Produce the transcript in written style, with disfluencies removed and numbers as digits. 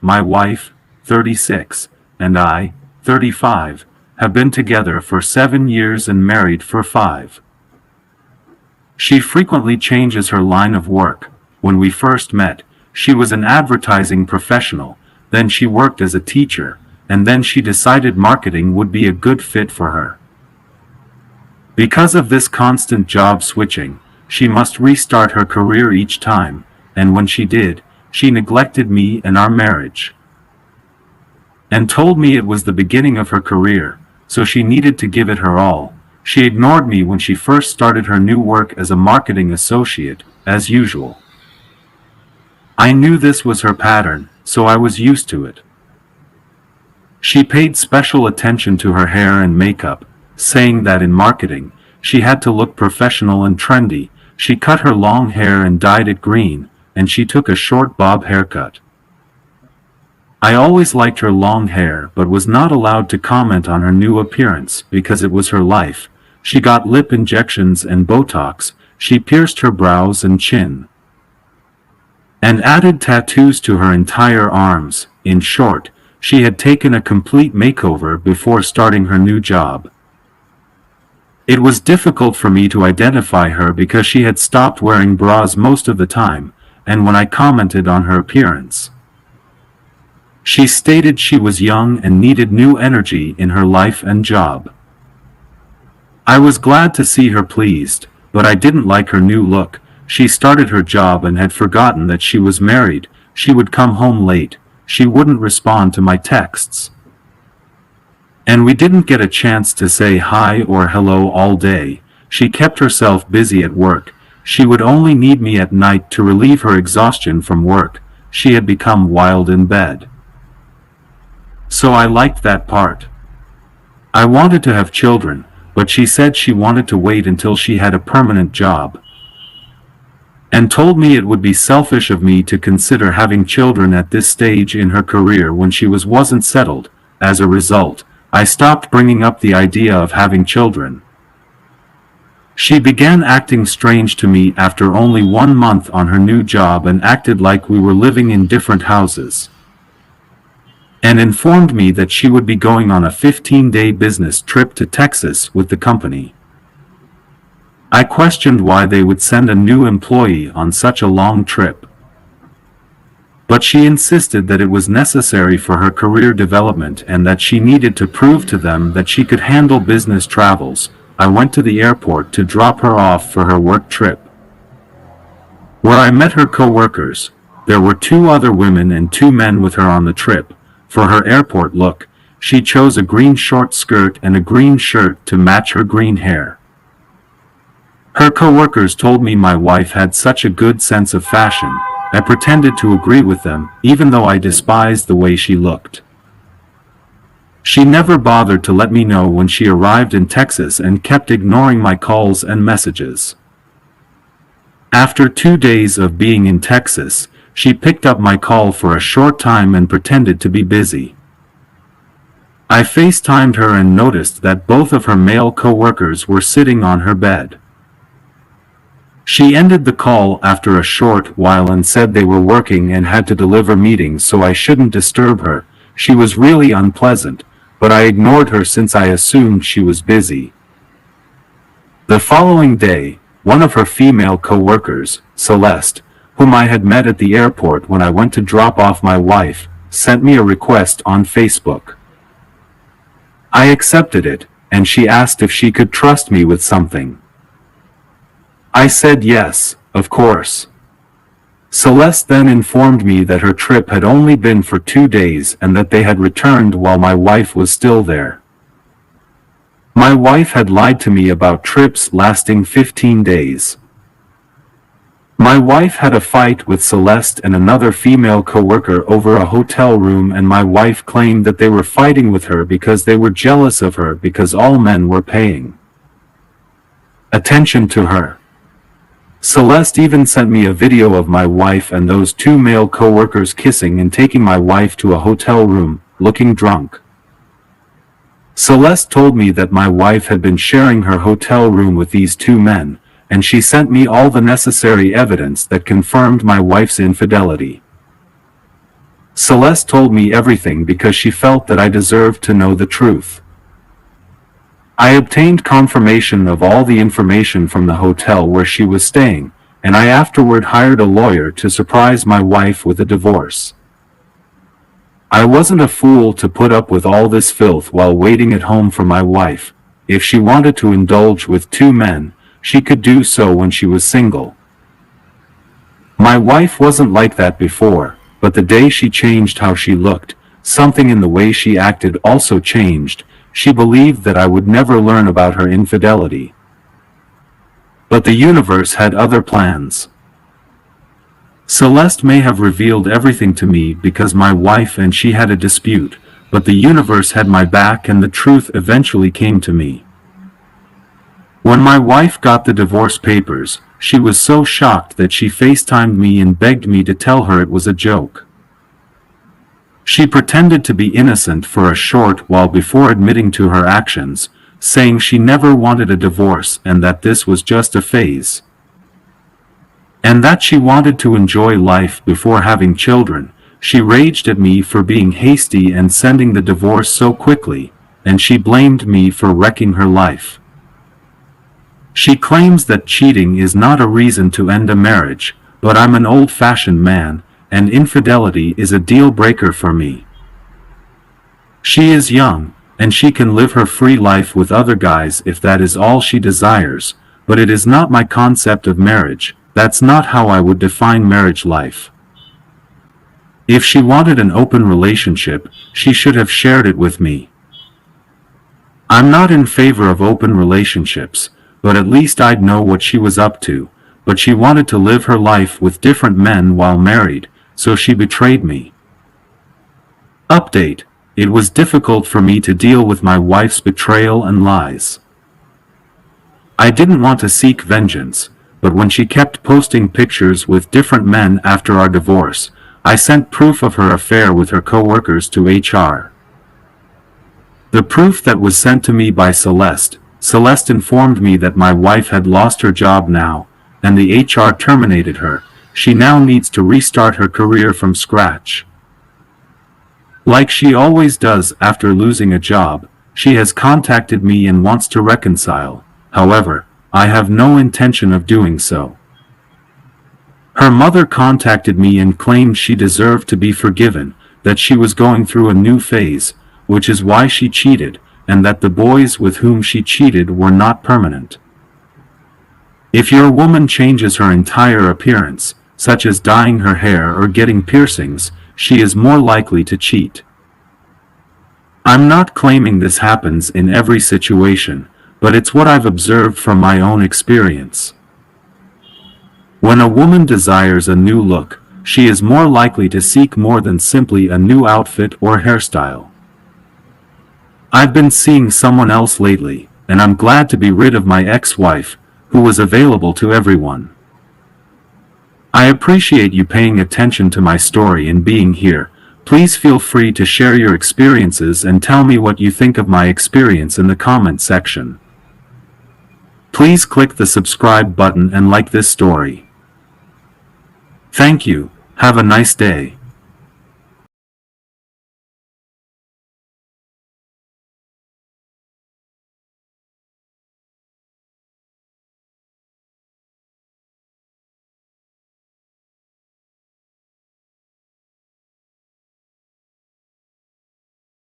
my wife, 36, and I, 35, have been together for 7 years and married for 5. She frequently changes her line of work. When we first met, she was an advertising professional, then she worked as a teacher, and then she decided marketing would be a good fit for her. Because of this constant job switching, she must restart her career each time, and when she did, she neglected me and our marriage. And told me it was the beginning of her career, so she needed to give it her all. She ignored me when she first started her new work as a marketing associate, as usual. I knew this was her pattern, so I was used to it. She paid special attention to her hair and makeup, saying that in marketing, she had to look professional and trendy. She cut her long hair and dyed it green, and she took a short bob haircut. I always liked her long hair but was not allowed to comment on her new appearance because it was her life. She got lip injections and Botox, she pierced her brows and chin, and added tattoos to her entire arms. In short, she had taken a complete makeover before starting her new job. It was difficult for me to identify her because she had stopped wearing bras most of the time, and when I commented on her appearance, she stated she was young and needed new energy in her life and job. I was glad to see her pleased, but I didn't like her new look. She started her job and had forgotten that she was married. She would come home late. She wouldn't respond to my texts. And we didn't get a chance to say hi or hello all day. She kept herself busy at work. She would only need me at night to relieve her exhaustion from work. She had become wild in bed. So I liked that part. I wanted to have children, but she said she wanted to wait until she had a permanent job, and told me it would be selfish of me to consider having children at this stage in her career when she wasn't settled. As a result, I stopped bringing up the idea of having children. She began acting strange to me after only 1 month on her new job and acted like we were living in different houses, and informed me that she would be going on a 15-day business trip to Texas with the company. I questioned why they would send a new employee on such a long trip, but she insisted that it was necessary for her career development and that she needed to prove to them that she could handle business travels. I went to the airport to drop her off for her work trip, where I met her co-workers. There were 2 other women and 2 men with her on the trip. For her airport look, she chose a green short skirt and a green shirt to match her green hair. Her co-workers told me my wife had such a good sense of fashion. I pretended to agree with them, even though I despised the way she looked. She never bothered to let me know when she arrived in Texas and kept ignoring my calls and messages. After 2 days of being in Texas, she picked up my call for a short time and pretended to be busy. I FaceTimed her and noticed that both of her male co-workers were sitting on her bed. She ended the call after a short while and said they were working and had to deliver meetings, so I shouldn't disturb her. She was really unpleasant, but I ignored her since I assumed she was busy. The following day, one of her female co-workers, Celeste, whom I had met at the airport when I went to drop off my wife, sent me a request on Facebook. I accepted it, and she asked if she could trust me with something. I said yes, of course. Celeste then informed me that her trip had only been for 2 days and that they had returned while my wife was still there. My wife had lied to me about trips lasting 15 days. My wife had a fight with Celeste and another female co-worker over a hotel room, and my wife claimed that they were fighting with her because they were jealous of her because all men were paying attention to her. Celeste even sent me a video of my wife and those 2 male co-workers kissing and taking my wife to a hotel room, looking drunk. Celeste told me that my wife had been sharing her hotel room with these 2 men, and she sent me all the necessary evidence that confirmed my wife's infidelity. Celeste told me everything because she felt that I deserved to know the truth. I obtained confirmation of all the information from the hotel where she was staying, and I afterward hired a lawyer to surprise my wife with a divorce. I wasn't a fool to put up with all this filth while waiting at home for my wife. If she wanted to indulge with two men, she could do so when she was single. My wife wasn't like that before, but the day she changed how she looked, something in the way she acted also changed. She believed that I would never learn about her infidelity. But the universe had other plans. Celeste may have revealed everything to me because my wife and she had a dispute, but the universe had my back and the truth eventually came to me. When my wife got the divorce papers, she was so shocked that she FaceTimed me and begged me to tell her it was a joke. She pretended to be innocent for a short while before admitting to her actions, saying she never wanted a divorce and that this was just a phase. And that she wanted to enjoy life before having children. She raged at me for being hasty and sending the divorce so quickly, and she blamed me for wrecking her life. She claims that cheating is not a reason to end a marriage, but I'm an old-fashioned man, and infidelity is a deal-breaker for me. She is young, and she can live her free life with other guys if that is all she desires, but it is not my concept of marriage. That's not how I would define marriage life. If she wanted an open relationship, she should have shared it with me. I'm not in favor of open relationships, but at least I'd know what she was up to. But she wanted to live her life with different men while married, so she betrayed me. Update: it was difficult for me to deal with my wife's betrayal and lies. I didn't want to seek vengeance, but when she kept posting pictures with different men after our divorce, I sent proof of her affair with her co-workers to HR. The proof that was sent to me by Celeste informed me that my wife had lost her job now, and the HR terminated her. She now needs to restart her career from scratch. Like she always does after losing a job, she has contacted me and wants to reconcile. However, I have no intention of doing so. Her mother contacted me and claimed she deserved to be forgiven, that she was going through a new phase, which is why she cheated, and that the boys with whom she cheated were not permanent. If your woman changes her entire appearance, such as dyeing her hair or getting piercings, she is more likely to cheat. I'm not claiming this happens in every situation, but it's what I've observed from my own experience. When a woman desires a new look, she is more likely to seek more than simply a new outfit or hairstyle. I've been seeing someone else lately, and I'm glad to be rid of my ex-wife, who was available to everyone. I appreciate you paying attention to my story and being here. Please feel free to share your experiences and tell me what you think of my experience in the comment section. Please click the subscribe button and like this story. Thank you. Have a nice day.